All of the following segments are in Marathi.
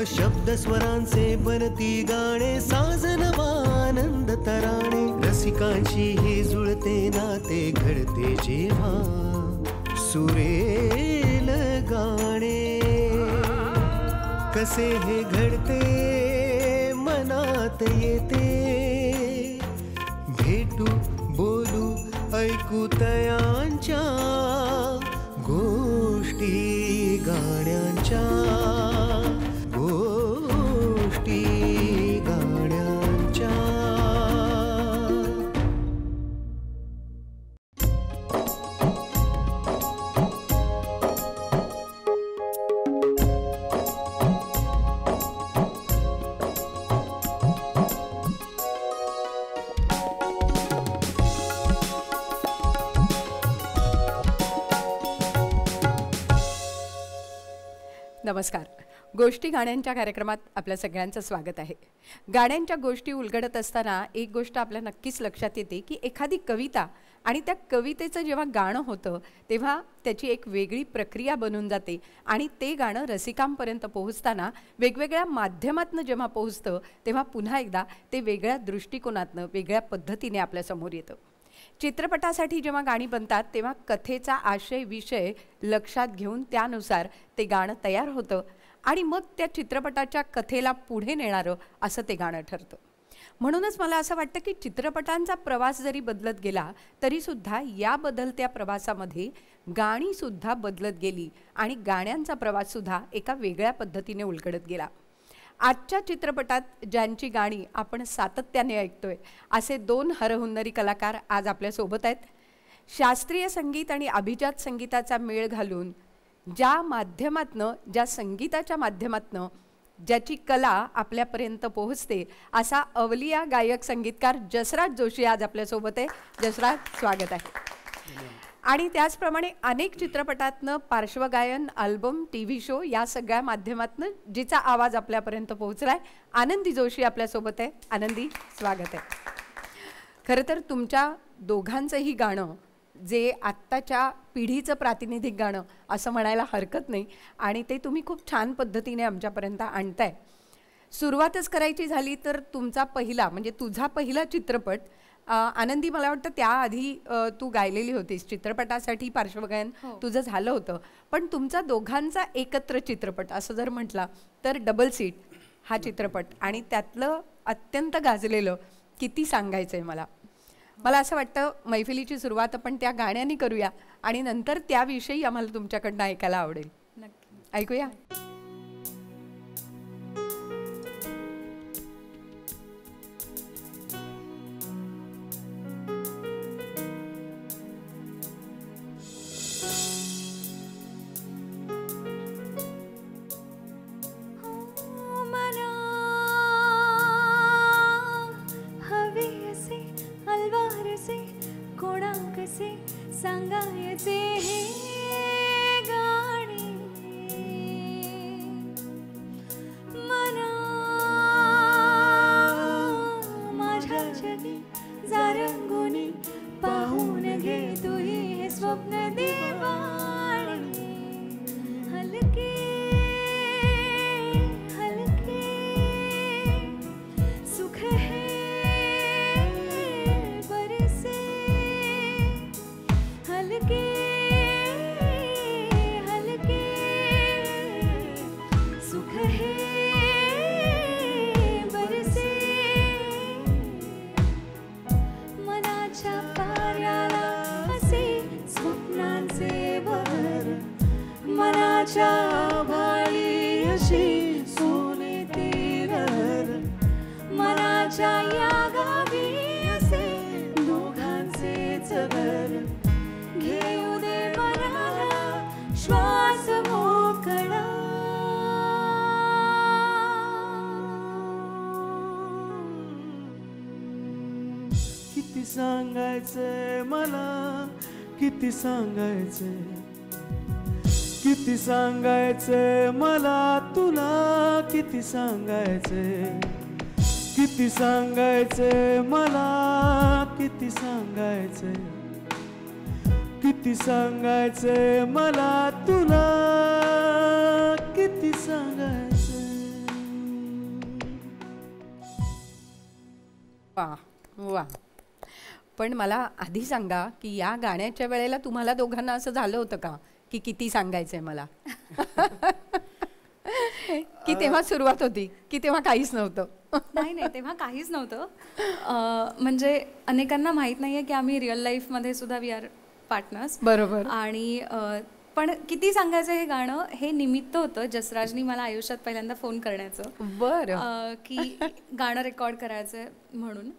शब्द स्वरांचे बनती गाणे, साजनवानंद तराणे, रसिकांची ही जुळते नाते, घडते जेव्हा सुरेल गाणे. कसे हे घडते मनात येते, भेटू बोलू ऐकू तयांच्या गोष्टी गाण्यांच्या, गोष्टी गाण्यांच्या. नमस्कार. गोष्टी गाण्यांच्या कार्यक्रमात आपल्या सगळ्यांचं स्वागत आहे. गाण्यांच्या गोष्टी उलगडत असताना एक गोष्ट आपल्या नक्कीच लक्षात येते की एखादी कविता आणि त्या कवितेचं जेव्हा गाणं होतं तेव्हा त्याची एक वेगळी प्रक्रिया बनून जाते आणि ते गाणं रसिकांपर्यंत पोहोचताना वेगवेगळ्या माध्यमातून जेव्हा पोहोचतं तेव्हा पुन्हा एकदा ते वेगळ्या दृष्टिकोनातनं वेगळ्या पद्धतीने आपल्यासमोर येतं. चित्रपटासाठी जेव्हा गाणी बनतात तेव्हा कथेचा आशय विषय लक्षात घेऊन त्यानुसार ते गाणं तयार होतं आणि मग त्या चित्रपटाच्या कथेला पुढे नेणारं असं ते गाणं ठरतं. म्हणूनच मला असं वाटतं की चित्रपटांचा प्रवास जरी बदलत गेला तरीसुद्धा या बदलत्या प्रवासामध्ये गाणीसुद्धा बदलत गेली आणि गाण्यांचा प्रवाससुद्धा एका वेगळ्या पद्धतीने उलगडत गेला. आजच्या चित्रपटात ज्यांची गाणी आपण सातत्याने ऐकतोय असे दोन हरहुन्नरी कलाकार आज आपल्यासोबत आहेत. शास्त्रीय संगीत आणि अभिजात संगीताचा मेळ घालून ज्या माध्यमातनं, ज्या संगीताच्या माध्यमातनं ज्याची कला आपल्यापर्यंत पोहोचते असा अवलिया गायक संगीतकार जसराज जोशी आज आपल्यासोबत आहे. जसराज, स्वागत आहे. आणि त्याचप्रमाणे अनेक चित्रपटातनं पार्श्वगायन, अल्बम, TV शो या सगळ्या माध्यमातनं जिचा आवाज आपल्यापर्यंत पोहोचला आहे, आनंदी जोशी आपल्यासोबत आहे. आनंदी, स्वागत आहे. खरं तर तुमच्या दोघांचंही गाणं जे आत्ताच्या पिढीचं प्रातिनिधिक गाणं असं म्हणायला हरकत नाही आणि ते तुम्ही खूप छान पद्धतीने आमच्यापर्यंत आणताय. सुरुवातच करायची झाली तर तुमचा पहिला म्हणजे तुझा पहिला चित्रपट आनंदी, मला वाटतं त्याआधी तू गायलेली होतीस चित्रपटासाठी पार्श्वगायन तुझं झालं होतं, पण तुमचा दोघांचा एकत्र चित्रपट असं जर म्हटला तर डबल सीट हा चित्रपट आणि त्यातलं अत्यंत गाजलेलं किती सांगायचं आहे मला. मला असं वाटतं मैफिलीची सुरुवात आपण त्या गाण्याने करूया आणि नंतर त्याविषयी आम्हाला तुमच्याकडनं ऐकायला आवडेल. नक्की ऐकूया. सांगायचे हे गाणे मना माझ्या जगी जारंगुनी पाहून घे तुही हे स्वप्न देवाणी. हलके हलके सुख है बरसे, हलके हलके सुख है बरसे. मनाच्या पाऱ्याला असे स्वप्नांचे बहर, मनाच्या भाळी अशी सोनेती लहर, मनाच्या या गावी असे दोघांचेच घर. घेऊ दे मनाला श्वास मोकळा. किती सांगायचंय मला, किती सांगायचंय, किती सांगायचंय मला तुला, किती सांगायचंय, किती सांगायचंय मला, किती सांगायचंय, किती सांगायचंय मला तुला, किती सांगायचंय. वा वा. पण मला आधी सांगा की या गाण्याच्या वेळेला तुम्हाला दोघांना असं झालं होतं का की किती सांगायचंय मला? की तेव्हा सुरुवात होती की तेव्हा काहीच नव्हतं? नाही नाही, तेव्हा काहीच नव्हतं. म्हणजे अनेकांना माहीत नाही आहे की आम्ही रिअल लाईफमध्ये सुद्धा वी आर पार्टनर्स. बरोबर. आणि पण किती सांगायचं हे गाणं हे निमित्त होतं जसराजनी मला आयुष्यात पहिल्यांदा फोन करण्याचं. बरं. की गाणं रेकॉर्ड करायचं म्हणून.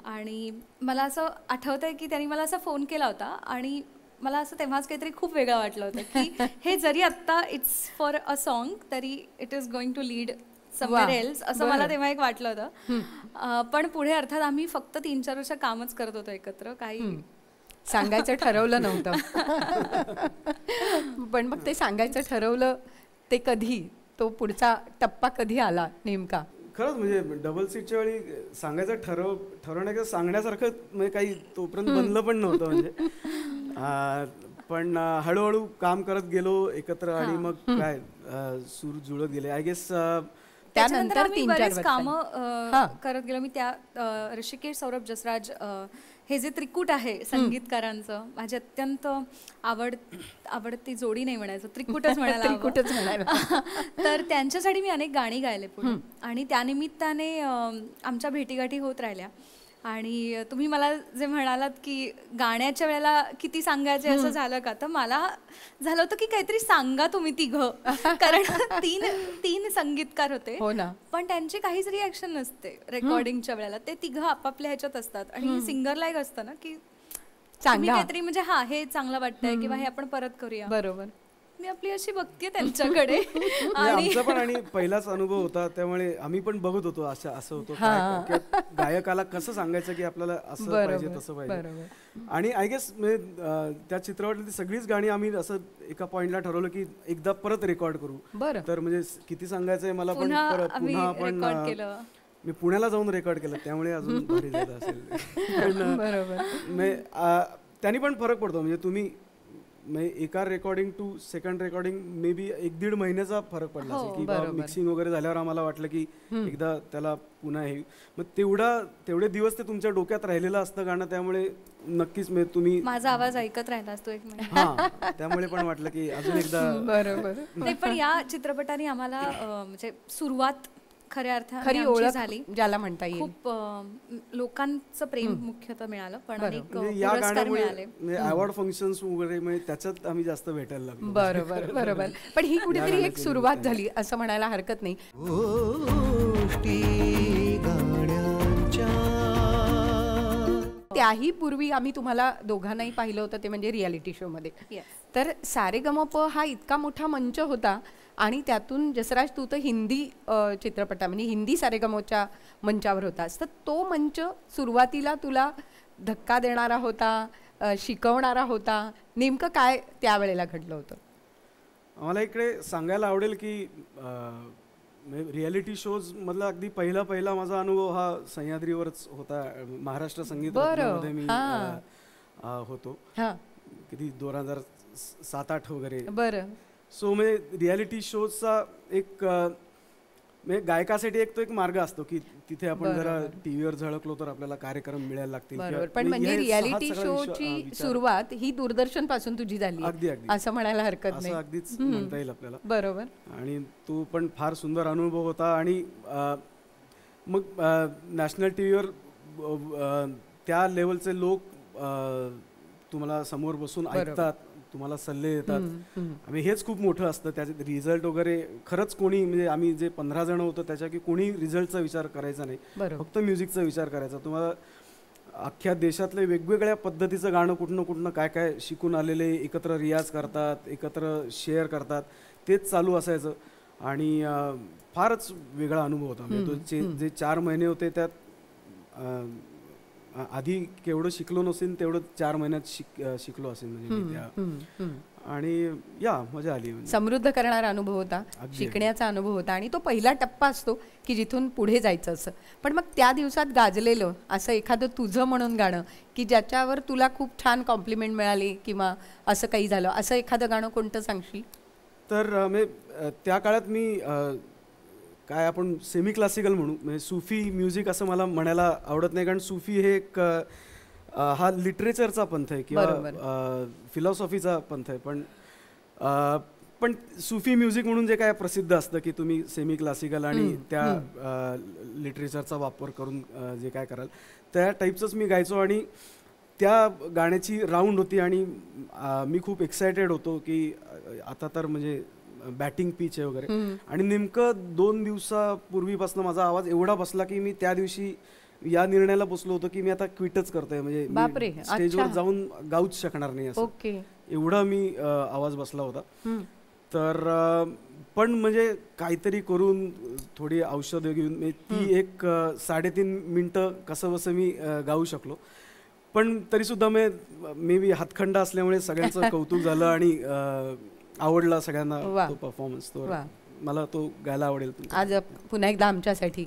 आणि मला असं आठवतंय की त्यांनी मला असा फोन केला होता आणि मला असं तेव्हाच काहीतरी खूप वेगळं वाटलं होतं की हे जरी आत्ता इट्स फॉर अ सॉन्ग तरी it is going to lead somewhere else असं मला तेव्हा एक वाटलं होतं. पण पुढे अर्थात आम्ही फक्त 3-4 वर्ष कामच करत होतो एकत्र, काही सांगायचं ठरवलं नव्हतं. पण मग ते सांगायचं ठरवलं ते कधी, तो पुढचा टप्पा कधी आला नेमका? खरंच म्हणजे डबल सीटच्या वेळी सांगायचं ठरवण्याचं सांगण्यासारखं म्हणजे काही तोपर्यंत बनलं पण नव्हतं म्हणजे. पण हळूहळू काम करत गेलो एकत्र आणि मग काय सूर जुळत गेले आय गेस. त्यानंतर आम्ही बरेच कामं करत गेलो. मी त्या ऋषिकेश सौरभ जसराज हे जे त्रिकूट आहे संगीतकारांचं, माझी अत्यंत आवडती जोडी नाही म्हणायचं, त्रिकूटच म्हणायला. तर त्यांच्यासाठी मी अनेक गाणी गायले पुढे आणि त्यानिमित्ताने आमच्या भेटीगाठी होत राहिल्या. आणि तुम्ही मला जे म्हणालात की गाण्याच्या वेळेला किती सांगायचे असं झालं का, तर मला झालं होतं की काहीतरी सांगा तुम्ही तिघं, कारण तीन संगीतकार होते. हो ना. पण त्यांची काहीच रिॲक्शन नसते रेकॉर्डिंगच्या वेळेला. ते तिघं आपापल्या ह्याच्यात असतात आणि सिंगरला एक असतं ना की काहीतरी म्हणजे हे चांगलं वाटतंय किंवा हे आपण परत करूया. बरोबर. मी आपली अशी बघतीये त्यांच्याकडे. आमचा पण आणि पहिलाच अनुभव होता त्यामुळे आम्ही पण बघत होतो असं होतं गायकाला कसं सांगायचं की आपल्याला असं पाहिजे तसं पाहिजे. आणि आय गेस त्या चित्रपटातली सगळीच गाणी आम्ही असं एका पॉइंटला ठरवलं की एकदा परत रेकॉर्ड करू. बरं. तर म्हणजे किती सांगायचंय मला पण पुन्हा आपण मी पुण्याला जाऊन रेकॉर्ड केलं त्यामुळे अजून भारी झालं असेल. बरोबर. त्यांनी पण फरक पडतो म्हणजे तुम्ही एका recording to second recording maybe 1-1.5 महिन्याचा फरक पडला असेल की मिक्सिंग वगैरे झाल्यावर आम्हाला वाटलं की एकदा त्याला पुन्हा हे मग तेवढे दिवस ते तुमच्या डोक्यात राहिलेलं असतं गाणं, त्यामुळे नक्कीच तुम्ही माझा आवाज ऐकत राहिला असतो एक मिनिट. त्यामुळे पण वाटलं की अजून एकदा. बरोबर. नाही पण या चित्रपटाने आम्हाला म्हणजे सुरुवात खऱ्या अर्थाने खरी ओळख झाली, ज्याला म्हणता येईल. खूप लोकांचं प्रेम मुख्यतः मिळालं, पण अनेक या पुरस्कार मिळाले. गाण्यामुळे अवॉर्ड फंक्शन्स वगैरे म्हणजे त्याच्यात आम्ही जास्त भेटायला लागलो. बरोबर बरोबर. पण ही कुठेतरी एक सुरुवात झाली असं म्हणायला हरकत नाही. गोष्टी गाण्यांच्या. त्याही पूर्वी आम्ही तुम्हाला दोघांनाही पाहिलं होतं ते म्हणजे रियालिटी शो मध्ये. तर सारेगमप हा इतका मोठा मंच होता आणि त्यातून जसराज तू तर हिंदी चित्रपटा म्हणजे हिंदी सारेगमोच्या मंचावर होतास, तर तो मंच सुरुवातीला तुला धक्का देणारा होता, शिकवणारा होता, नेमकं काय त्यावेळेला घडलं होतं? मला इकडे सांगायला आवडेल की रियालिटी शोज मधला अगदी पहिला माझा अनुभव हा सह्याद्रीवरच होता. महाराष्ट्र संगीत रत्नामध्ये मी होतो किती 2007-8 वगैरे. बरं. सो म्हणजे रियालिटी शोजचा एक म्हणजे गायकासाठी एक तो एक मार्ग असतो की तिथे आपण जरा टीव्हीवर झळकलो तर आपल्याला कार्यक्रम मिळायला लागतील. पण म्हणजे रियालिटी शोची सुरुवात ही दूरदर्शन पासून तुझी झाली अगदी असं म्हणायला हरकत नाही. असं अगदीच म्हणता येईल आपल्याला. बरोबर. आणि तो पण फार सुंदर अनुभव होता. आणि मग नॅशनल टीव्हीवर त्या लेवलचे लोक तुम्हाला समोर बसून ऐकतात, तुम्हाला सल्ले देतात. आम्ही हेच खूप मोठं असतं. त्याचे रिझल्ट वगैरे खरंच कोणी म्हणजे आम्ही जे 15 जण होतो त्याच्या की कोणी रिझल्टचा विचार करायचा नाही, फक्त म्युझिकचा विचार करायचा. तुम्हाला अख्ख्या देशातले वेगवेगळ्या पद्धतीचं गाणं कुठनं काय काय शिकून आलेले एकत्र रियाज करतात, एकत्र शेअर करतात, तेच चालू असायचं. आणि फारच वेगळा अनुभव होता. म्हणजे जे 4 महिने होते त्यात आधी केवढं शिकलो नसेल तेवढं 4 महिन्यात शिकलो असेल म्हणजे आणि या मजा आली. समृद्ध करणारा अनुभव होता, शिकण्याचा अनुभव होता आणि तो पहिला टप्पा असतो की जिथून पुढे जायचं असं. पण मग त्या दिवसात गाजलेलं असं एखादं तुझं म्हणून गाणं की ज्याच्यावर तुला खूप छान कॉम्प्लिमेंट मिळाली किंवा असं काही झालं, असं एखादं गाणं कोणतं सांगशील? तर त्या काळात मी काय आपण सेमी क्लासिकल म्हणू, म्हणजे सुफी म्युझिक असं मला म्हणायला आवडत नाही, कारण सुफी हे एक हा लिटरेचरचा पंथ आहे किंवा फिलॉसॉफीचा पंथ आहे. पण सुफी म्युझिक म्हणून जे काय प्रसिद्ध असतं की तुम्ही सेमी क्लासिकल आणि त्या लिटरेचरचा वापर करून जे काय कराल त्या टाईपचंच मी गायचो. आणि त्या गाण्याची राऊंड होती आणि मी खूप एक्सायटेड होतो की आता तर म्हणजे बॅटिंग पिच आहे वगैरे. आणि नेमकं 2 दिवसापूर्वीपासून माझा आवाज एवढा बसला की मी त्या दिवशी या निर्णयाला बसलो होतो की मी आता क्विटच करतोय, म्हणजे स्टेजवर जाऊन गाऊच शकणार नाही असं. एवढा मी आवाज बसला होता. तर पण म्हणजे काहीतरी करून थोडी औषधं घेऊन ती एक 3.5 मिनटं कसं बसं मी गाऊ शकलो. पण तरीसुद्धा मे बी हातखंडा असल्यामुळे सगळ्यांचं कौतुक झालं आणि आवडला सगळ्यांना तो परफॉर्मन्स. तो मला तो गायला आवडेल आज पुन्हा एकदा आमच्यासाठी.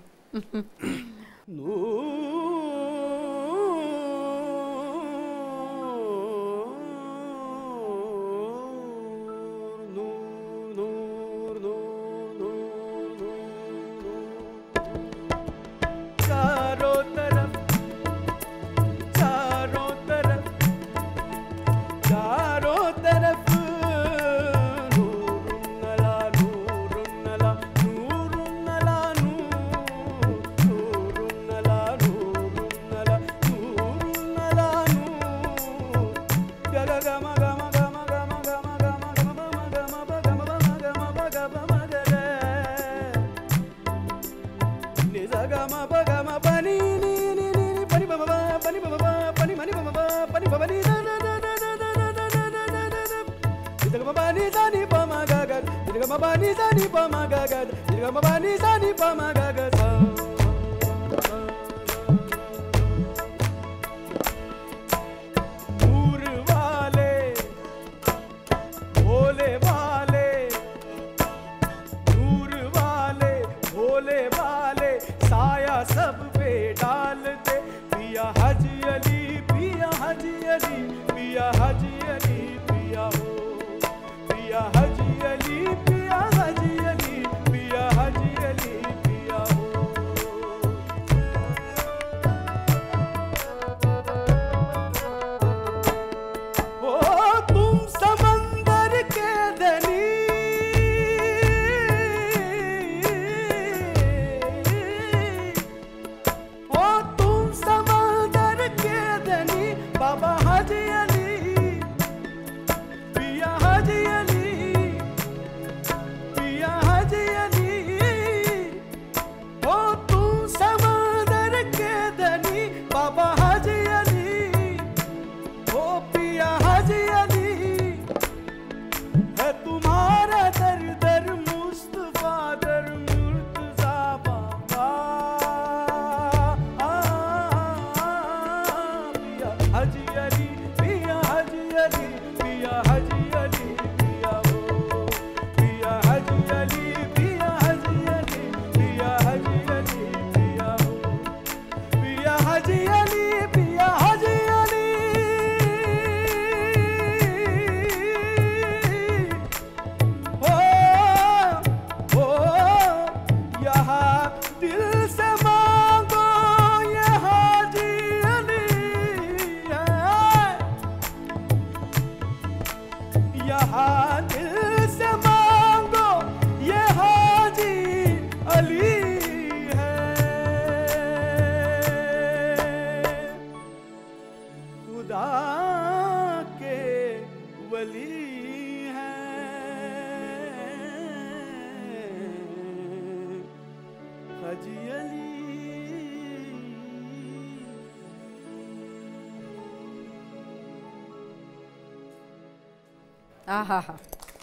हा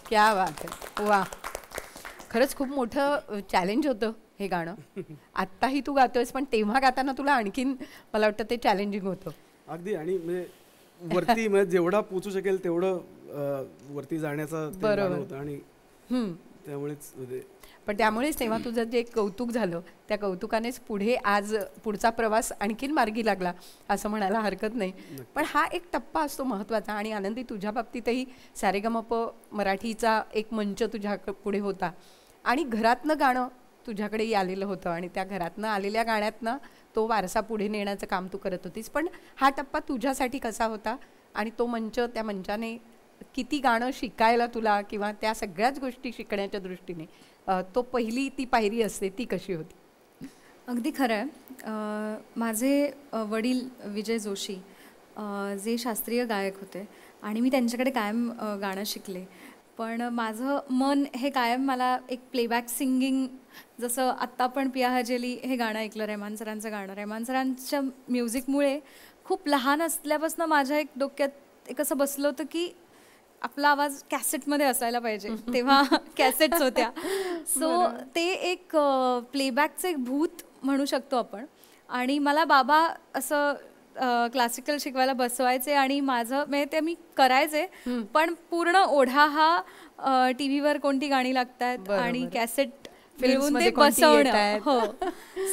क्या बात आहे. वा, खरंच खूप मोठं चॅलेंज होतं हे गाणं. आत्ताही तू गातोयस पण तेव्हा गाताना तुला आणखीन मला वाटतं ते चॅलेंजिंग होतं अगदी. आणि म्हणजे वरती म्हणजे जेवढा पोचू शकेल तेवढं वरती जाण्याचा ते गाणं होतं आणि त्यामुळेच पण त्यामुळेच तेव्हा तुझं जे कौतुक झालं त्या कौतुकानेच पुढे आज पुढचा प्रवास आणखीन मार्गी लागला असं म्हणायला हरकत नाही. पण हा एक टप्पा असतो महत्त्वाचा. आणि आनंदी, तुझ्या बाबतीतही सारेगमप मराठीचा एक मंच तुझ्या पुढे होता आणि घरातनं गाणं तुझ्याकडेही आलेलं होतं आणि त्या घरातनं आलेल्या गाण्यातनं तो वारसा पुढे नेण्याचं काम तू करत होतीस. पण हा टप्पा तुझ्यासाठी कसा होता आणि तो मंच, त्या मंचाने किती गाणं शिकायला तुला किंवा त्या सगळ्याच गोष्टी शिकण्याच्या दृष्टीने तो पहिली ती पायरी असते ती कशी होती? अगदी खरं आहे. माझे वडील विजय जोशी जे शास्त्रीय गायक होते आणि मी त्यांच्याकडे कायम गाणं शिकले. पण माझं मन हे कायम मला एक प्लेबॅक सिंगिंग, जसं आत्ता पण पिया हजेली हे गाणं ऐकलं, रेहमान सरांचं गाणं, रेहमान सरांच्या म्युझिकमुळे खूप लहान असल्यापासून माझ्या एक डोक्यात एक असं बसलं होतं की आपला आवाज कॅसेटमध्ये असायला पाहिजे. तेव्हा कॅसेट्स होत्या. सो ते एक प्लेबॅकचं एक भूत म्हणू शकतो आपण. आणि मला बाबा असं क्लासिकल शिकवायला बसवायचे आणि माझं म्हणजे ते मी करायचे, पण पूर्ण ओढा हा टी व्हीवर कोणती गाणी लागतात आणि कॅसेट फिल्म ते बसवणं. हो.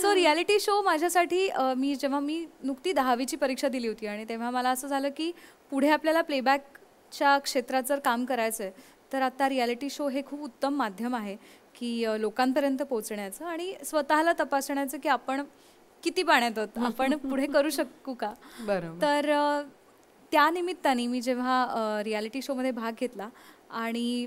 सो रियालिटी शो माझ्यासाठी जेव्हा मी नुकती 10वीची परीक्षा दिली होती आणि तेव्हा मला असं झालं की पुढे आपल्याला प्लेबॅकच्या क्षेत्रात जर काम करायचं आहे तर आता रियालिटी शो हे खूप उत्तम माध्यम आहे की लोकांपर्यंत पोहोचण्याचं आणि स्वतःला तपासण्याचं की आपण किती पाण्यात आहोत, आपण पुढे करू शकू का. तर त्या निमित्ताने मी जेव्हा रियालिटी शोमध्ये भाग घेतला आणि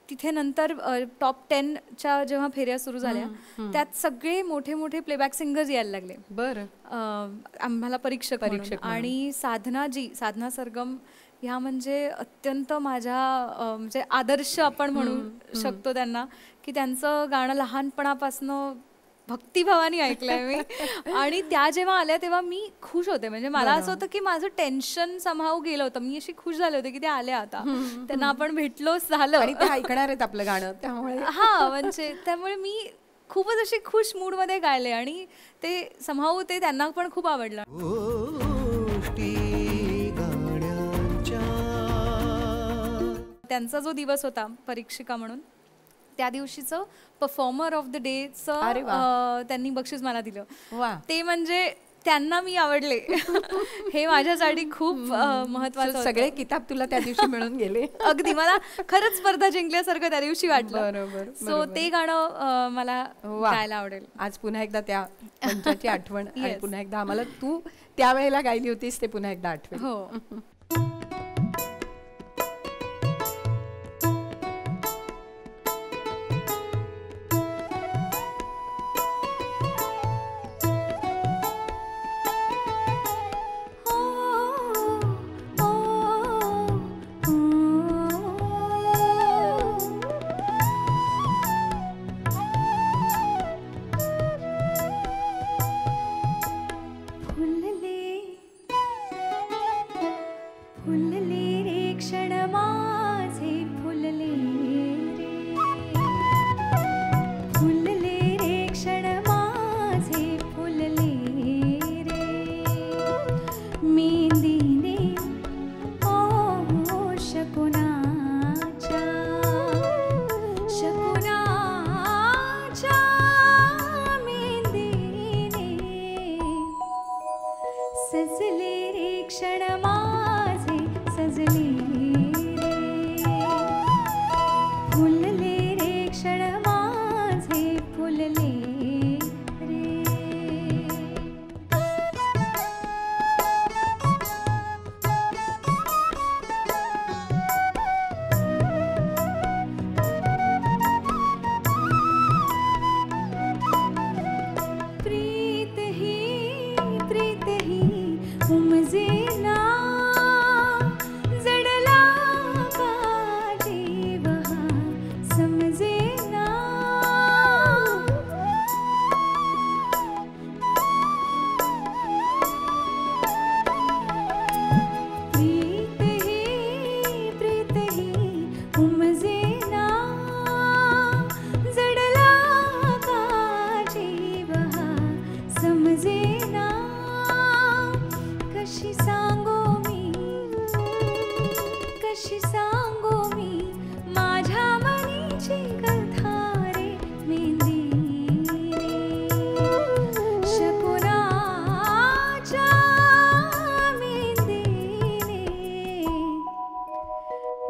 तिथे नंतर टॉप 10च्या जेव्हा फेऱ्या सुरू झाल्या त्यात सगळे मोठे मोठे प्लेबॅक सिंगर्स यायला लागले. आम्हाला परीक्षक आणि साधना सरगम ह्या म्हणजे अत्यंत माझ्या म्हणजे आदर्श आपण म्हणू शकतो त्यांना, की त्यांचं गाणं लहानपणापासनं भक्तिभावानी ऐकलंय मी. आणि त्या जेव्हा आल्या तेव्हा मी खुश होते. म्हणजे मला असं होतं की माझं टेन्शन समाव गेलं होतं. मी अशी खुश झाले होते की ते आल्या, आता त्यांना आपण भेटलोच झालं आणि ते ऐकणार आहेत आपलं गाणं. त्यामुळे म्हणजे त्यामुळे मी खूपच अशी खुश मूडमध्ये गायले आणि ते समाव ते त्यांना पण खूप आवडलं. त्यांचा जो दिवस होता परीक्षिका म्हणून, त्या दिवशीचं परफॉर्मर ऑफ द डेचं त्यांनी बक्षीस मला दिलं. ते म्हणजे त्यांना मी आवडले हे माझ्यासाठी खूप महत्वाचं. सगळे किताब तुला त्या दिवशी मिळून गेले. अगदी मला खरंच स्पर्धा जिंकल्यासारखं त्या दिवशी वाटलं. सो ते गाणं मला गायला आवडेल. आज पुन्हा एकदा त्या मंचाची आठवण आणि पुन्हा एकदा आम्हाला तू त्यावेळेला गायली होतीस ते पुन्हा एकदा आठवण. हो. कशी सांगू मी माझ्या मनीची कथा रे मेहंदीने शकुनाच्या मेहंदीने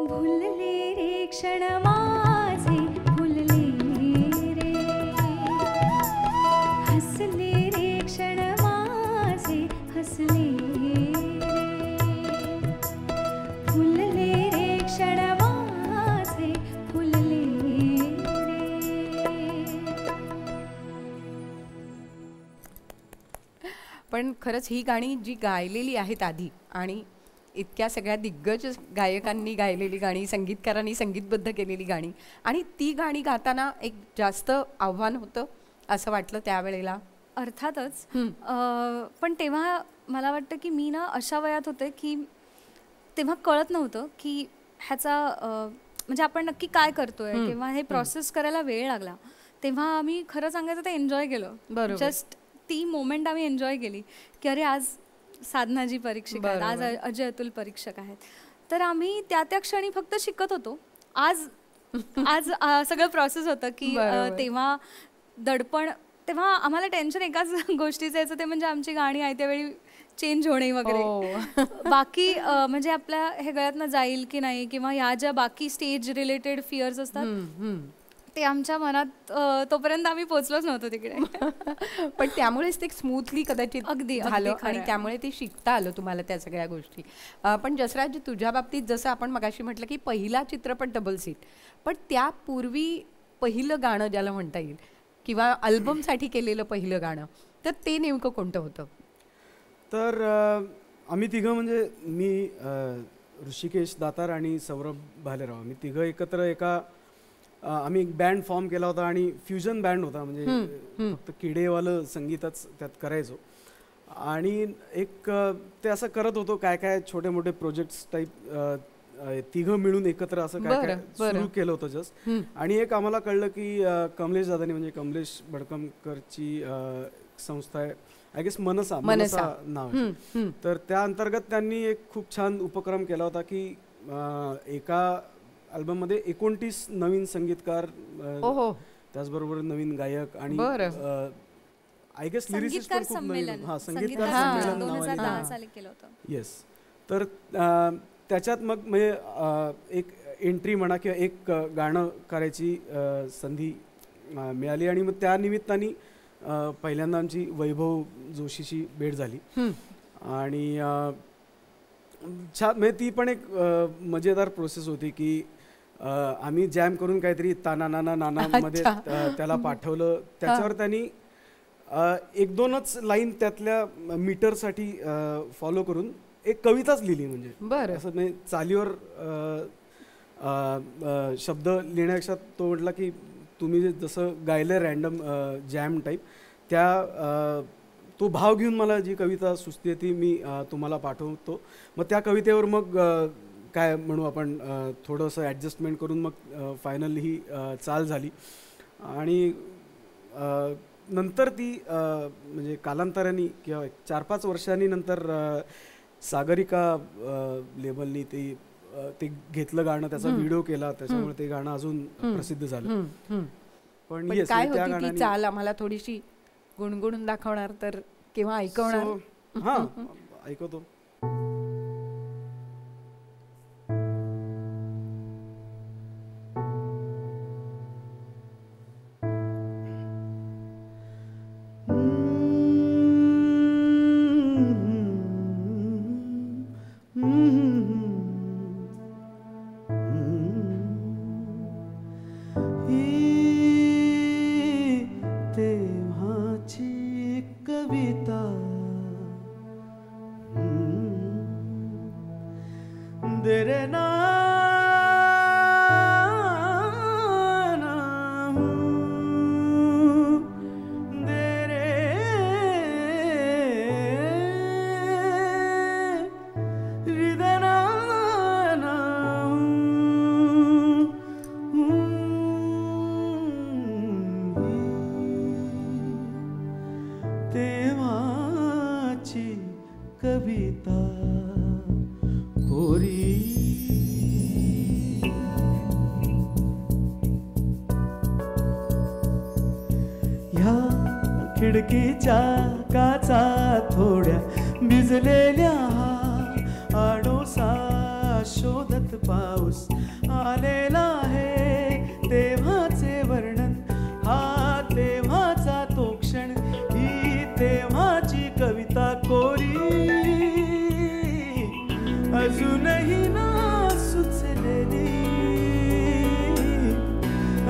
भुलले रे क्षण माझे भुलले रे हसले रे क्षण माझे हसले फुलले रे क्षण माझे फुलले रे. पण खरंच ही गाणी जी गायलेली आहेत आधी आणि इतक्या सगळ्या दिग्गज गायकांनी गायलेली गाणी, संगीतकारांनी संगीतबद्ध केलेली गाणी, आणि ती गाणी गाताना एक जास्त आव्हान होतं असं वाटलं त्यावेळेला. अर्थातच. पण तेव्हा मला वाटतं की मी ना अशा वयात होते की तेव्हा कळत नव्हतं की ह्याचा म्हणजे आपण नक्की काय करतोय. तेव्हा हे प्रोसेस करायला वेळ लागला. तेव्हा आम्ही खरं सांगायचं तर एन्जॉय केलं. जस्ट ती मोमेंट आम्ही एन्जॉय केली की अरे आज साधनाजी परीक्षक आहेत, आज अजय अतुल परीक्षक आहेत. तर आम्ही त्या क्षणी फक्त शिकत होतो. आज सगळं प्रोसेस होतं की तेव्हा दडपण, तेव्हा आम्हाला टेन्शन एकाच गोष्टीचं यायचं, ते म्हणजे आमची गाणी आयत्या वेळी चेंज होणे वगैरे. बाकी म्हणजे आपल्या हे गळ्यातनं जाईल की नाही, किंवा ह्या ज्या बाकी स्टेज रिलेटेड फिअर्स असतात ते आमच्या मनात तोपर्यंत आम्ही पोहोचलोच नव्हतो तिकडे. पण त्यामुळेच ते स्मूथली कदाचित अगदी झालं आणि त्यामुळे ते शिकता आलं तुम्हाला त्या सगळ्या गोष्टी. पण जसराज, तुझ्या बाबतीत जसं आपण मगाशी म्हटलं की पहिला चित्रपट डबल सीट, पण त्यापूर्वी पहिलं गाणं ज्याला म्हणता येईल किंवा अल्बमसाठी केलेलं पहिलं गाणं, तर ते नेमकं कोणतं होतं? तर आम्ही तिघं, म्हणजे मी, ऋषिकेश दातार आणि सौरभ भालेराव, आम्ही तिघं एकत्र आम्ही एक बँड फॉर्म केला होता आणि फ्युजन बँड होता, म्हणजे फक्त किडेवालं संगीतच त्यात करायचो. आणि एक ते असं करत होतो, काय काय छोटे मोठे प्रोजेक्ट्स टाईप तिघं मिळून एकत्र असं काय काय सुरू केलं होतं जस्ट. आणि एक आम्हाला कळलं की कमलेश दादानी, म्हणजे कमलेश भडकमकरची संस्था आहे, आय गेस मनसा नाव आहे. तर त्या अंतर्गत त्यांनी एक खूप छान उपक्रम केला होता की एका अल्बममध्ये 29 नवीन संगीतकार, त्याचबरोबर नवीन गायक आणि आय गेस लिरिसिस्ट पण खूप नवीन, संगीतकार संमेलन 2010 केलं होतं. येस. तर त्याच्यात मग म्हणजे एक एंट्री म्हणा किंवा एक गाणं करायची संधी मिळाली. आणि मग त्या निमित्ताने पहिल्यांदा आमची वैभव जोशीची भेट झाली. आणि छान, म्हणजे ती पण एक मजेदार प्रोसेस होती की आम्ही जॅम करून काहीतरी ताना नाना नाना मध्ये त्याला पाठवलं. त्याच्यावर त्यांनी एक दोनच लाईन त्यातल्या मीटरसाठी फॉलो करून एक कविताच लिहिली. म्हणजे असं नाही चालीवर शब्द लिहिण्यापेक्षा तो म्हटला की तुम्ही जसं गायलं रॅन्डम जॅम टाईप, तो भाव घेऊन मला जी कविता सुचते ती मी तुम्हाला पाठवतो. मग त्या कवितेवर मग काय म्हणू आपण, थोडंसं ॲडजस्टमेंट करून मग फायनल ही चाल झाली. आणि नंतर ती म्हणजे कालांतराने किंवा 4-5 वर्षांनी नंतर सागरिका लेबलनी ते घेतलं गाणं, त्याचा व्हिडिओ केला, त्याच्यामुळे ते गाणं अजून प्रसिद्ध झालं. पण काय होती ती चाल, आम्हाला थोडीशी गुणगुणून दाखवणार तर किंवा ऐकवणार? हां, ऐकवतो. तेव्हाची कविता कोरी खिडकीच्या काचा थोड्या भिजलेल्या आडोसा शोधत पाऊस आलेला आहे तेव्हाचे वर्णन हा तेव्हाचा तो क्षण ही तेव्हाची कविता कोरी अजूनही ना सुचलेली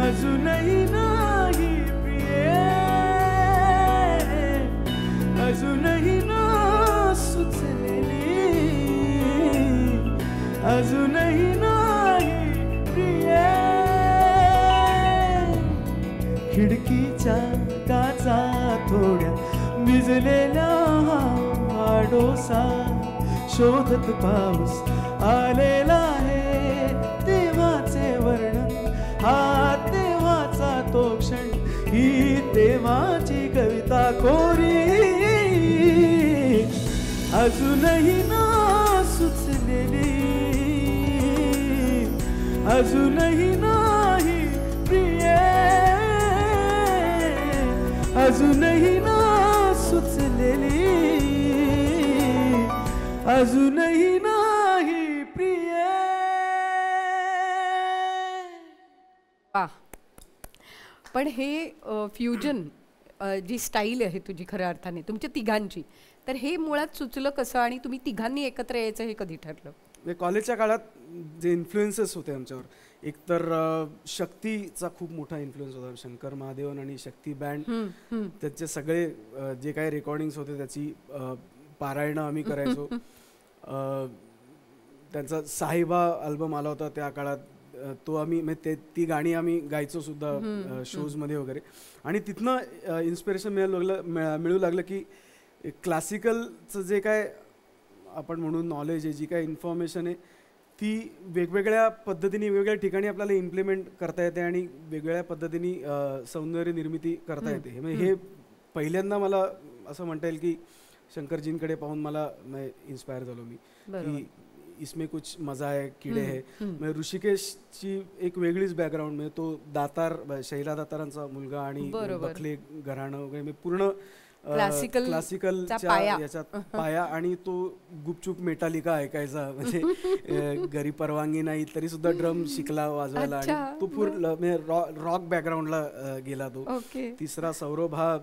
अजूनही नाही प्रिये अजूनही ना सुचलेली अजूनही नाही प्रिये खिडकीच्या काचा थोड्या भिजलेल्या आडोसा शोधत पाऊस आलेला आहे तेव्हाचे वर्णन हा तेव्हाचा तो क्षण ही तेव्हाची कविता कोरी अजूनही ना सुचलेली अजूनही नाही प्रिये अजूनही ना सुचलेली अजूनही नाही प्रिये. वाह. पण हे फ्युजन जी स्टाईल आहे तुझी खऱ्या अर्थाने तुमच्या तिघांची, तर हे मुळात सुचलं कसं आणि तुम्ही तिघांनी एकत्र यायचं हे कधी ठरलं? कॉलेजच्या काळात जे इन्फ्लुएन्सेस होते आमच्यावर, एकतर शक्तीचा खूप मोठा इन्फ्लुएन्स होता. शंकर महादेवन आणि शक्ती बँड, त्याचे सगळे जे काही रेकॉर्डिंग्स होते त्याची पारायणं आम्ही करायचो. त्यांचा साहिबा अल्बम आला होता त्या काळात, तो आम्ही ती गाणी आम्ही गायचो सुद्धा शोजमध्ये वगैरे. आणि तिथनं इन्स्पिरेशन मिळू लागलं की क्लासिकलचं जे काय आपण म्हणून नॉलेज आहे, जी काय इन्फॉर्मेशन आहे ती वेगवेगळ्या पद्धतीने वेगवेगळ्या ठिकाणी आपल्याला इम्प्लिमेंट करता येते आणि वेगवेगळ्या पद्धतीने सौंदर्य निर्मिती करता येते. म्हणजे हे पहिल्यांदा मला असं म्हणता येईल की शंकरजींकडे पाहून मला इन्स्पायर झालो मी की इसमें कुछ मजा आहे, किडे आहे. म्हणजे ऋषिकेशची एक वेगळीच बॅकग्राऊंड, म्हणजे तो दातार शैला दातारांचा मुलगा आणि बखले घराणं वगैरे पूर्ण क्लासिकलच्या याच्यात पाया. आणि तो गुपचूप मेटालिका ऐकायचा, म्हणजे घरी परवानगी नाही तरी सुद्धा ड्रम शिकला वाजवायला आणि तो पूर्ण रॉक बॅकग्राऊंडला गेला तो. तिसरा सौरभ हा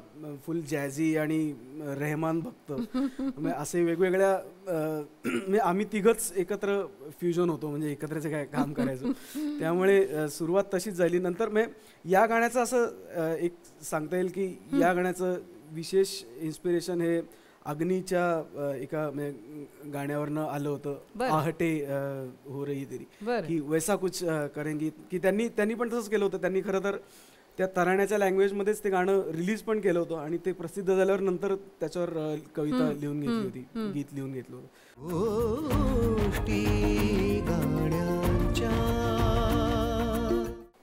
फुल जॅझी आणि रेहमान भक्त. असे वेगवेगळ्या आम्ही तिघच एकत्र फ्युजन होतो, म्हणजे एकत्रच काय काम करायचो. त्यामुळे सुरुवात तशीच झाली. नंतर या गाण्याचं असं एक सांगता येईल की या गाण्याचं विशेष इन्स्पिरेशन हे अग्नीच्या एका गाण्यावरनं आलं होतं, आहटे हो रही तेरी, की वैसा कुछ करेंगी, की त्यांनी पण तसंच केलं होतं. त्यांनी खरं तर त्या तराण्याच्या लँग्वेजमध्येच ते गाणं रिलीज पण केलं होतं आणि ते प्रसिद्ध झाल्यावर नंतर त्याच्यावर कविता लिहून घेतली होती, गीत लिहून घेतलं होतं.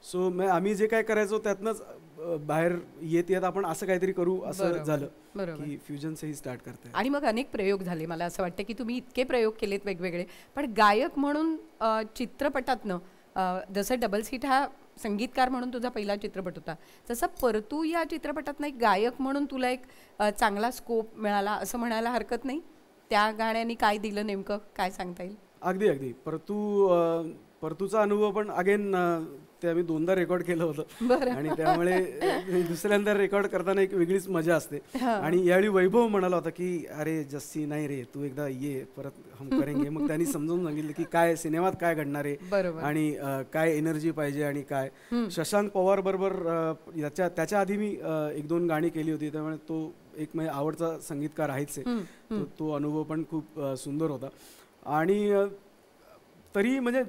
सो आम्ही जे काय करायचो त्यातनंच बाहेर येत आपण असं काहीतरी करू असं झालं की फ्युजनचंही स्टार्ट करते. आणि मग अनेक प्रयोग झाले. मला असं वाटतं की तुम्ही इतके प्रयोग केलेत वेगवेगळे, पण गायक म्हणून चित्रपटातनं जसं डबल सीट हा संगीतकार म्हणून तुझा पहिला चित्रपट होता, तसं परतू या चित्रपटातनं एक गायक म्हणून तुला एक चांगला स्कोप मिळाला असं म्हणायला हरकत नाही. त्या गाण्याने काय दिलं नेमकं, काय सांगता येईल? अगदी परतूचा अनुभव पण अगेन ते आम्ही 2दा रेकॉर्ड केलं होतं आणि त्यामुळे दुसऱ्यांदा रेकॉर्ड करताना एक वेगळीच मजा असते. आणि यावेळी वैभव म्हणाला होता की अरे जस्सी नाही रे, तू एकदा ये परत हम करेंगे. मग त्यांनी समजून सांगितलं की काय सिनेमात काय घडणार आहे आणि काय एनर्जी पाहिजे आणि काय. शशांक पवार बरोबर त्याच्या आधी मी 1-2 गाणी केली होती, त्यामुळे तो एक माझा आवडता संगीतकार आहेच आहे. तो अनुभव पण खूप सुंदर होता. आणि तरी म्हणजे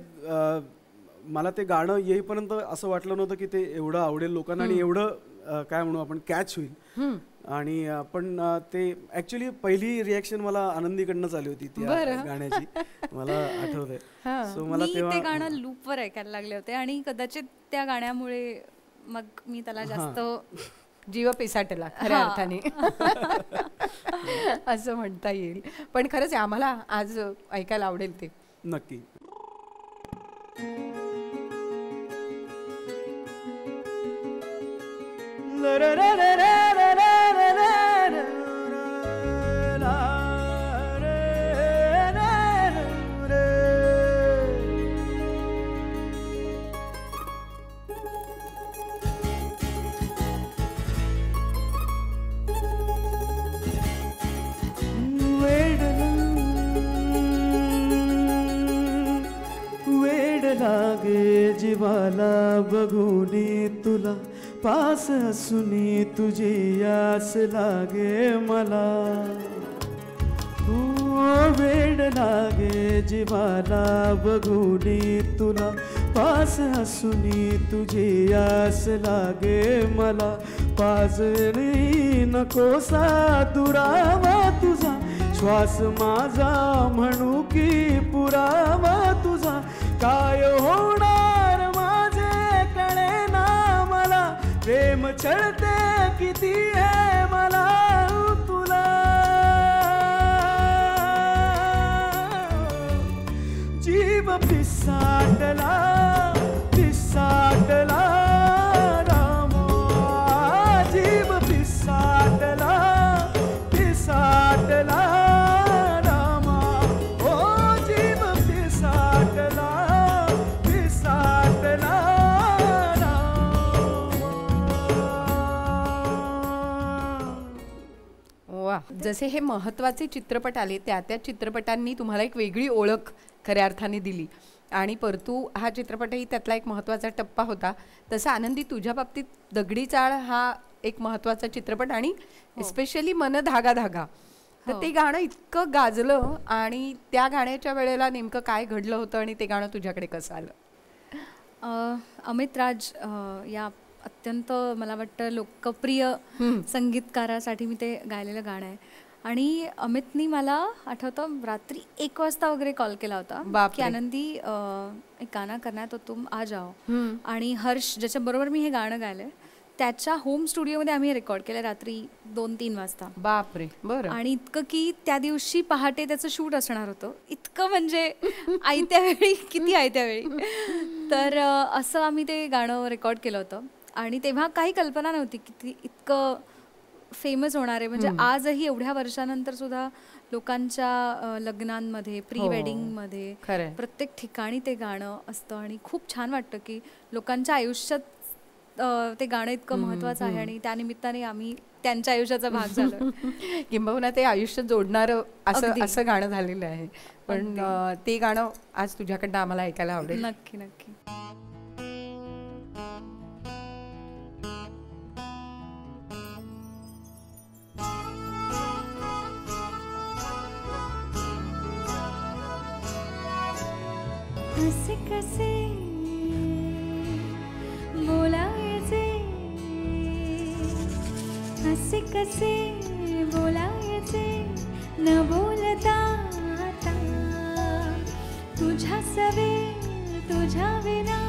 मला ते गाणं येईपर्यंत असं वाटलं नव्हतं की ते एवढं आवडेल लोकांना आणि एवढं काय म्हणू आपण कॅच होईल. आणि पण ते ॲक्च्युली पहिली रिॲक्शन मला आनंदीकडनंच आली होती त्या गाण्याची, मला आठवतंय. सो मला ते गाणं लूपवर ऐकायला लागले होते आणि कदाचित त्या गाण्यामुळे मग मी त्याला जास्त जीव पिसाटला खऱ्या अर्थाने असं म्हणता येईल. पण खरंच आम्हाला आज ऐकायला आवडेल ते नक्की. La la la la la la la la बघूनी तुला पास असूनी तुझी आस लागे मला वेड लागे जीवाला बघूनी तुला पास असूनी तुझी आस लागे मला पाजणी नकोसा दुरावा तुझा श्वास माझा म्हणू की पुरावा तुझा काय होणार माझे कळे ना मला प्रेम छळते किती आहे मला तुला जीव पिसाटला पिसाटला रामा जीव पिसाटला पिसाटला रामा ओ जीव पिसाटला पिसाटला वा, जसे हे महत्त्वाचे चित्रपट आले त्या त्या चित्रपटांनी तुम्हाला एक वेगळी ओळख खऱ्या अर्थाने दिली आणि परतू हा चित्रपटही त्यातला एक महत्त्वाचा टप्पा होता. तसा आनंदी तुझ्या बाबतीत दगडी चाळ हा एक महत्त्वाचा चित्रपट आणि स्पेशली मन धागा धागा, तर ते गाणं इतकं गाजलं आणि त्या गाण्याच्या वेळेला नेमकं काय घडलं होतं आणि ते गाणं तुझ्याकडे कसं आलं? अमित राज या अत्यंत मला वाटतं लोकप्रिय संगीतकारासाठी मी ते गायलेलं गाणं आहे आणि अमितनी मला आठवतं रात्री 1 वाजता वगैरे कॉल केला होता की आनंदी एक गाणं करना तो तुम आ जाओ. आणि हर्ष ज्याच्या बरोबर मी हे गाणं गायलंय त्याच्या होम स्टुडिओमध्ये आम्ही रेकॉर्ड केलं रात्री 2-3 वाजता. बापरे. बरं. आणि इतकं की त्या दिवशी पहाटे त्याचं शूट असणार होतं. इतकं म्हणजे आयत्या वेळी, किती आयत्या वेळी. तर असं आम्ही ते गाणं रेकॉर्ड केलं होतं आणि तेव्हा काही कल्पना नव्हती की ती इतकं फेमस होणार आहे. म्हणजे आजही एवढ्या वर्षानंतर सुद्धा लोकांच्या लग्नांमध्ये, प्री वेडिंगमध्ये, प्रत्येक ठिकाणी ते गाणं असतं आणि खूप छान वाटतं की लोकांच्या आयुष्यात ते गाणं इतकं महत्त्वाचं आहे आणि त्यानिमित्ताने आम्ही त्यांच्या आयुष्याचा भाग झालो. किंबहुना ते आयुष्य जोडणारं असं गाणं झालेलं आहे. पण ते गाणं आज तुझ्याकडनं आम्हाला ऐकायला आवडेल. नक्की नक्की. कसे कसे बोलायचे, कसे कसे बोलायचे न बोलता आता तुझ्या सवे तुझ्या विना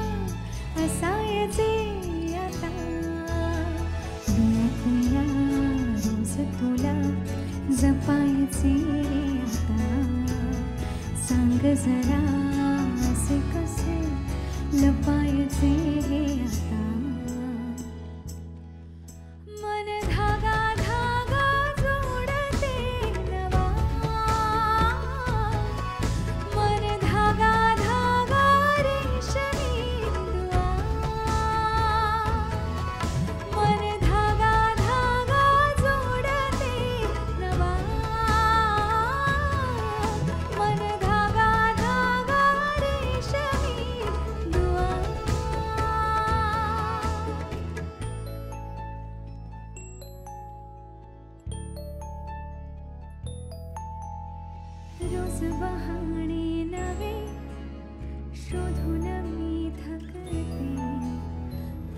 असायचे आता. दुनिया रोज तुला जपायचे आता. सांग जरा असे कसे लपायचे आता. मन धागा धागा जोडते नवा, मन धागा धागा रेशमी दुआ. मन धागा धागा जोडते नवा, मन धागा धागा रेशमी दुआ. रोज बहाणे नवे शोधून मी थकते,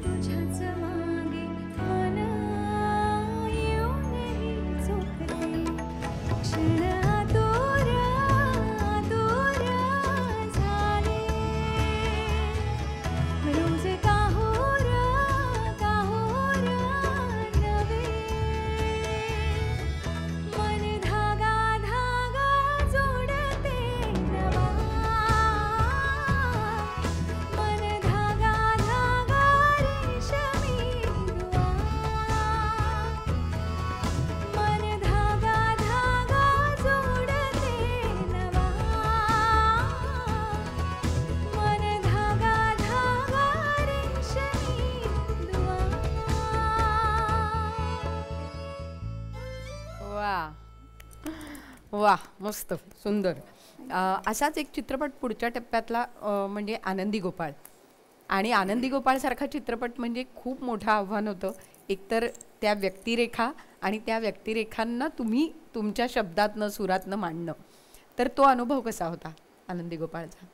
तुझ्याच मागे मन येऊनही चुकते. क्षण आतुर आतुर झाले, रोज काहूर काहूर नवे. मन धागा धागा जोडते नवा, मन धागा धागा रेशमी दुआ. मन धागा धागा जोडते नवा, मन धागा धागा रेशमी दुआ. वा वा, मस्त, सुंदर. असाच एक चित्रपट पुढच्या टप्प्यातला म्हणजे आनंदी गोपाळ. आणि आनंदी गोपाळसारखा चित्रपट म्हणजे खूप मोठं आव्हान होतं. एकतर त्या व्यक्तिरेखा आणि त्या व्यक्तिरेखांना तुम्ही तुमच्या शब्दातनं सुरातनं मांडणं. तर तो अनुभव कसा होता आनंदी गोपाळचा?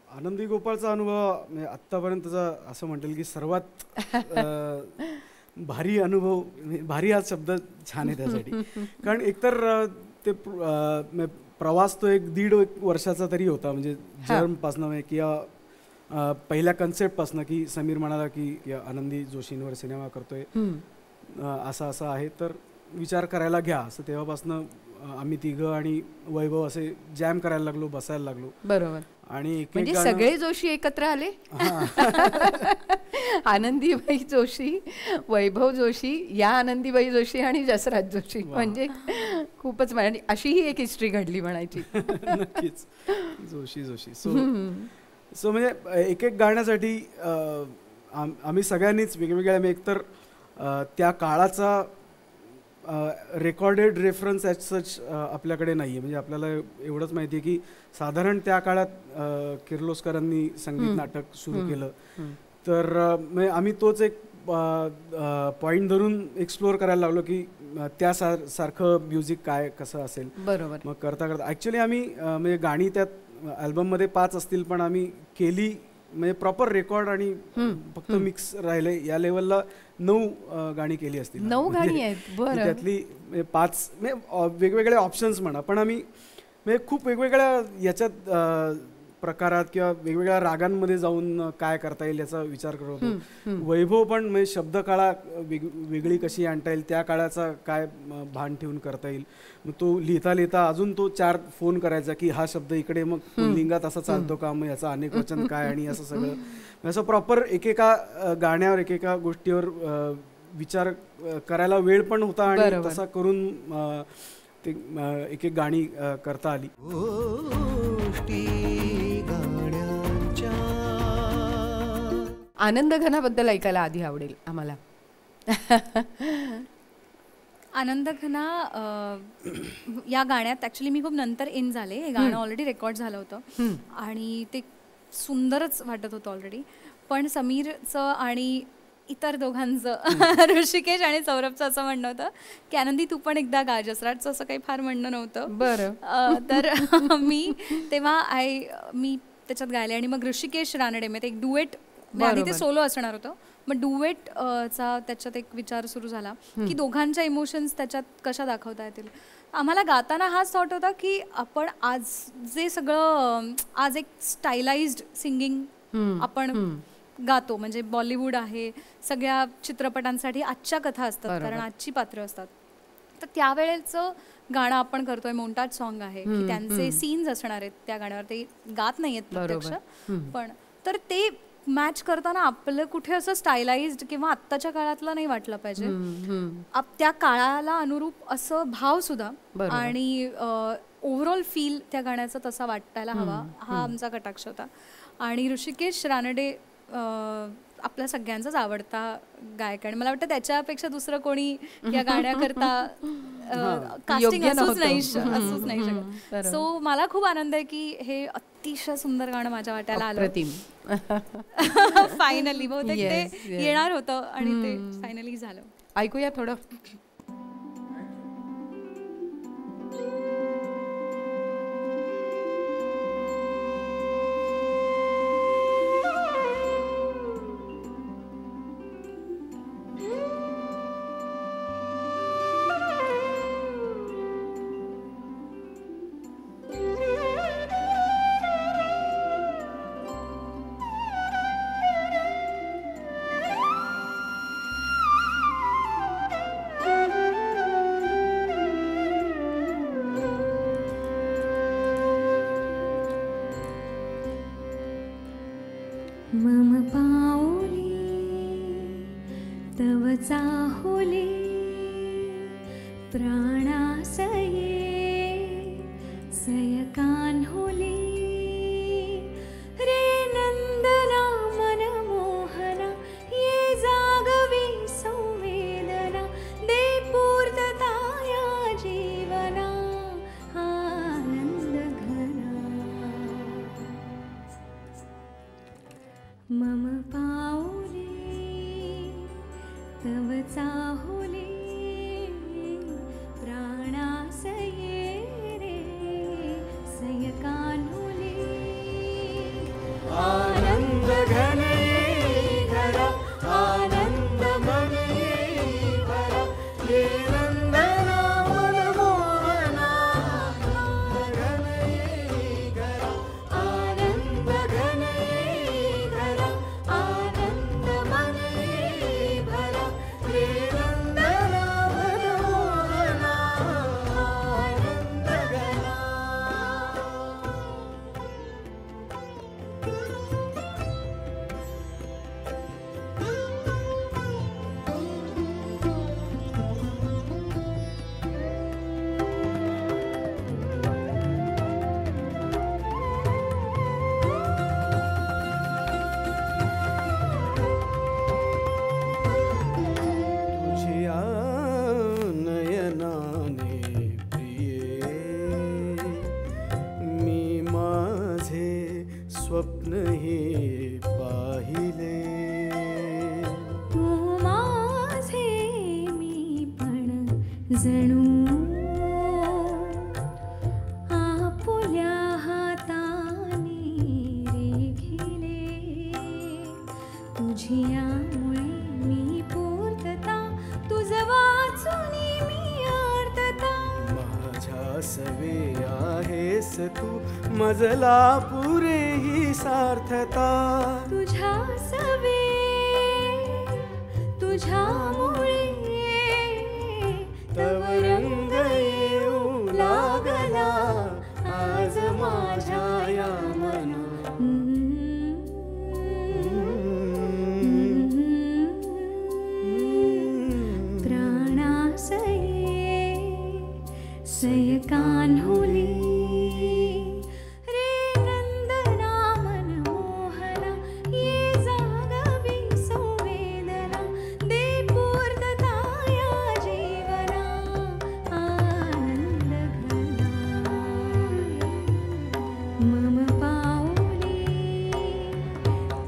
आनंदी गोपाळचा अनुभव म्हणजे आत्तापर्यंतचा असं म्हणेल की सर्वात भारी अनुभव, भारी हा शब्द छान आहे त्यासाठी. कारण एकतर ते प्रवास तो 1-1.5 वर्षाचा तरी होता, म्हणजे जर्मपासनं किंवा पहिल्या कन्सेप्टपासनं की समीर म्हणाला की आनंदी जोशींवर सिनेमा करतोय, असं असं आहे तर विचार करायला घ्या, असं तेव्हापासनं आम्ही तिघं आणि वैभव असे जॅम करायला लागलो, बसायला लागलो. बरोबर. आणि म्हणजे सगळे जोशी एकत्र आले. आनंदीबाई जोशी, वैभव जोशी, या आनंदीबाई जोशी आणि जसराज जोशी, म्हणजे खूपच म्हणजे अशी ही एक हिस्ट्री घडली म्हणायची. नक्कीच जोशी जोशी. सो म्हणजे एक एक गाण्यासाठी आम्ही सगळ्यांनीच वेगवेगळ्या, आम्ही एकतर त्या काळाचा रेकॉर्डेड रेफरन्स ॲज सच आपल्याकडे नाही आहे. म्हणजे आपल्याला एवढंच माहिती आहे की साधारण त्या काळात किर्लोस्करांनी संगीत नाटक सुरू केलं, तर म्हणजे आम्ही तोच एक पॉईंट धरून एक्सप्लोअर करायला लागलो की त्या सारखं म्युझिक काय कसं असेल. बरोबर. मग करता करता ॲक्च्युली आम्ही म्हणजे गाणी त्यात अल्बममध्ये 5 असतील, पण आम्ही केली म्हणजे प्रॉपर रेकॉर्ड आणि फक्त मिक्स राहिले या लेवलला 9 गाणी केली असतील. 9 गाणी आहेत. बरं. त्यातली 5 म्हणजे वेगवेगळे ऑप्शन्स म्हणा, पण आम्ही म्हणजे खूप वेगवेगळ्या याच्यात प्रकारात किंवा वेगवेगळ्या रागांमध्ये जाऊन काय करता येईल याचा विचार करत होतो. वैभव पण म्हणजे शब्दकळा वेगळी कशी आणता येईल, त्या काळाचा काय भान ठेवून करता येईल. मग तो लिहिता लिहिता अजून तो 4 फोन करायचा की हा शब्द इकडे मग पुल्लिंगात असा चालतो का, मग याचा अनेक वचन काय, आणि असं सगळं असं प्रॉपर एकेका गाण्यावर एकेका गोष्टीवर विचार करायला वेळ पण होता आणि तसा करून ते एक एक गाणी करता आली. आनंद घनाबद्दल ऐकायला आधी आवडेल आम्हाला. आनंद घना या गाण्यात ॲक्च्युली मी खूप नंतर इन झाले. हे गाणं ऑलरेडी रेकॉर्ड झालं होतं आणि ते सुंदरच वाटत होतं ऑलरेडी. पण समीरचं आणि इतर दोघांचं ऋषिकेश आणि सौरभचं असं म्हणणं होतं की आनंदी तू पण एकदा गा. जसराजचं असं काही फार म्हणणं नव्हतं. बरं. तर तेव्हा मी त्याच्यात गायले आणि मग ऋषिकेश रानडे म्हणजे एक डुएट, आधी ते सोलो असणार होतं, मग डुएट चा त्याच्यात एक विचार सुरू झाला की दोघांच्या इमोशन्स त्याच्यात कशा दाखवता येतील. आम्हाला गाताना हाच थॉट होता की आपण आज जे सगळं आज एक स्टायलाइज्ड सिंगिंग आपण गातो, म्हणजे बॉलिवूड आहे, सगळ्या चित्रपटांसाठी आजच्या कथा असतात कारण आजची पात्र असतात, तर त्यावेळेचं गाणं आपण करतोय. मोंटाज सॉन्ग आहे की त्यांचे सीन्स असणार आहेत त्या गाण्यावर, ते गात नाही आहेत प्रत्यक्ष, पण तर ते मॅच करताना आपलं कुठे असं स्टायलाइज्ड किंवा आत्ताच्या काळातलं नाही वाटलं पाहिजे. त्या काळाला अनुरूप असं भाव सुद्धा आणि ओव्हरऑल फील त्या गाण्याचा तसा वाटायला हवा, हा आमचा कटाक्ष होता. आणि ऋषिकेश रानडे आपल्या सगळ्यांचाच आवडता गायक आणि मला वाटतं त्याच्यापेक्षा दुसरं कोणी या गाण्याकरता कास्टिंग असूच नाही शकत. सो मला खूप आनंद आहे की हे अतिशय सुंदर गाणं माझ्या वाट्याला आलं. फायनली बहुतेक ते येणार होतं आणि ते फायनली झालं. ऐकूया थोडं. मम पाऊली तव चाहुली प्राणासये सयकान्हुली रे नंदना मनमोहना ये जागवी संवेदना दे पूर्तता या जीवना आनंद घना. स्वप्न हे पाहिले. तू माझे मी पण जणू आपुल्या हाताने रेखिले. तुझियामुळे मी पूर्तता तुझं वाचून मी अर्थता. माझ्या सवे आहेस तू मजला पुरे ही सार्थता. तुझ्या सवे तुझ्यामुळे तव रंग येऊ लागला आज माझ्या या मना. प्राणासये सय कान्हुली रे नंदना मनमोहना. ये जागवी संवेदना दे पूर्तता या जीवना. आनंद घना मम पाऊली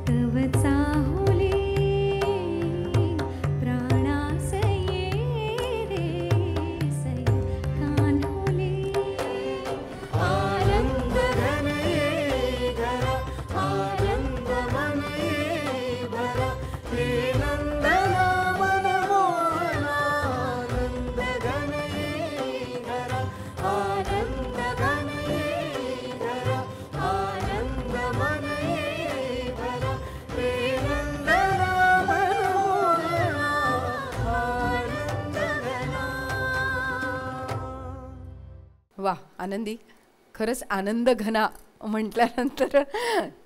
तव चाहुली. प्राणासये रे सय कान्हुली. आनंद घन ये घरा आनंद मन ये भरा. हे नंदना मनमोहना. आनंद घन ये घरा आनंद घन ये घरा. आनंद मन ये भरा. हे नंदना मनमोहना. आनंद घना. वा आनंदी, खरंच आनंद घना म्हटल्यानंतर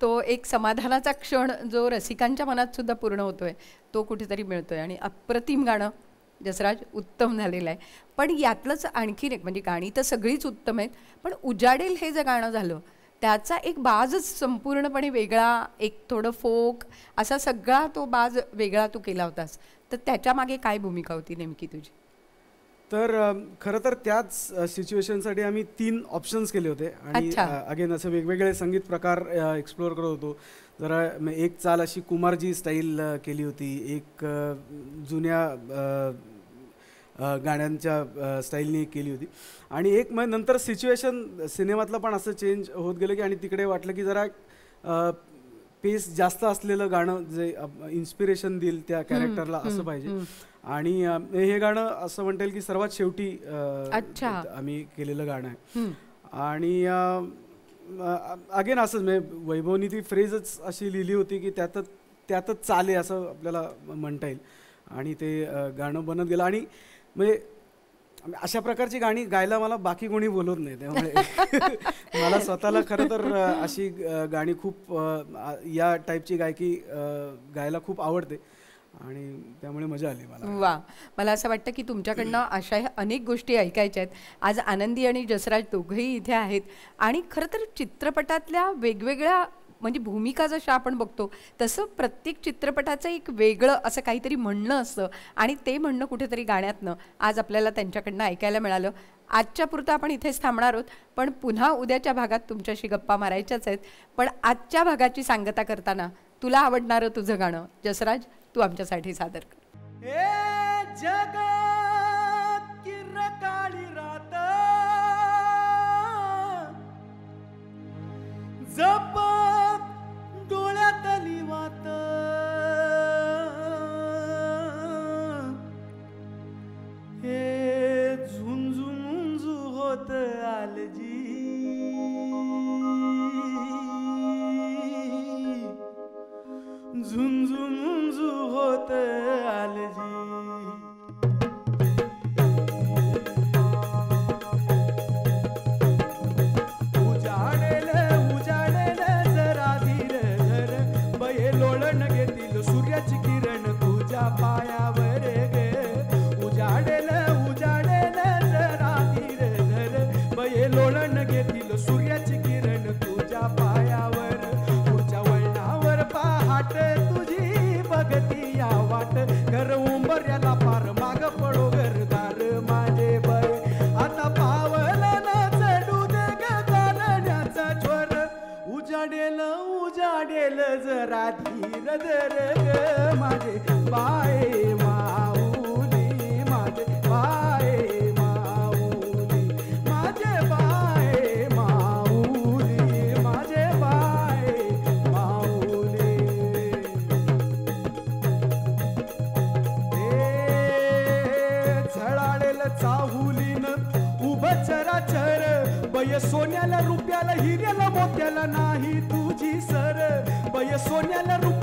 तो एक समाधानाचा क्षण जो रसिकांच्या मनात सुद्धा पूर्ण होतोय तो कुठेतरी मिळतोय. आणि अप्रतिम गाणं जसराज, उत्तम झालेलं आहे. पण यातलंच आणखीन एक, म्हणजे गाणी तर सगळीच उत्तम आहेत, पण उजाडेल हे जे गाणं झालं त्याचा एक बाजच संपूर्णपणे वेगळा, एक थोडं फोक असा सगळा तो बाज वेगळा तू केला होतास. तर त्याच्या मागे काय भूमिका होती नेमकी तुझी? तर खरं तर त्याच सिच्युएशनसाठी आम्ही 3 ऑप्शन्स केले होते आणि अगेन असं वेगवेगळे संगीत प्रकार एक्सप्लोअर करत होतो. जरा एक चाल अशी कुमारजी स्टाईल केली होती, एक जुन्या गाण्यांच्या स्टाईलनी केली होती, आणि एक मग नंतर सिच्युएशन सिनेमातलं पण असं चेंज होत गेलं की, आणि तिकडे वाटलं की जरा पेस जास्त असलेलं गाणं जे इन्स्पिरेशन देईल त्या कॅरेक्टरला असं पाहिजे. आणि हे गाणं असं म्हणता येईल की सर्वात शेवटी आम्ही केलेलं गाणं आहे. आणि अगेन असंच म्हणजे वैभवनी ती फ्रेजच अशी लिहिली होती की त्यातच चाले असं आपल्याला म्हणता येईल, आणि ते गाणं बनत गेलं. आणि म्हणजे अशा प्रकारची गाणी गायला मला बाकी कोणी बोलवत नाही, त्यामुळे मला स्वतःला खरं तर अशी गाणी खूप या टाईपची गायकी गायला खूप आवडते, आणि त्यामुळे मजा आली मला. वा, मला असं वाटतं की तुमच्याकडनं अशा अनेक गोष्टी ऐकायच्या आहेत. आज आनंदी आणि जसराज दोघंही इथे आहेत, आणि खरं तर चित्रपटातल्या वेगवेगळ्या म्हणजे भूमिका जशा आपण बघतो तसं प्रत्येक चित्रपटाचं एक वेगळं असं काहीतरी म्हणणं असतं, आणि ते म्हणणं कुठेतरी गाण्यातनं आज आपल्याला त्यांच्याकडनं ऐकायला मिळालं. आजच्या पुरतं आपण इथेच थांबणार आहोत, पण पुन्हा उद्याच्या भागात तुमच्याशी गप्पा मारायच्याच आहेत. पण आजच्या भागाची सांगता करताना तुला आवडणारं तुझं गाणं जसराज तू आमच्यासाठी सादर कर. जगात किरकाळी रात जप डोळ्यातली वात हे झुंझुंझु होत आलजी झुंझुंझु होत आलजी. सूर्याची किरण तुझ्या पायावर ग उजाडेल उजाडेल जरा धीर धर बये लोळण घेतील सूर्याची किरण तुझ्या पायावर. पुढच्या वळणावर पहाट तुझी बघती या वाट घर वाढेल जरा धीर धर ग माझे बाये माऊली माझे बाये माऊली माझे बाये माऊली माझे बाये माऊली झळाळेल चाहुलीन उभं चराचर बय सोन्याला रुपयाला हिऱ्याला मोत्याला नाही तुझी सर बय सोन्याला रुपयाला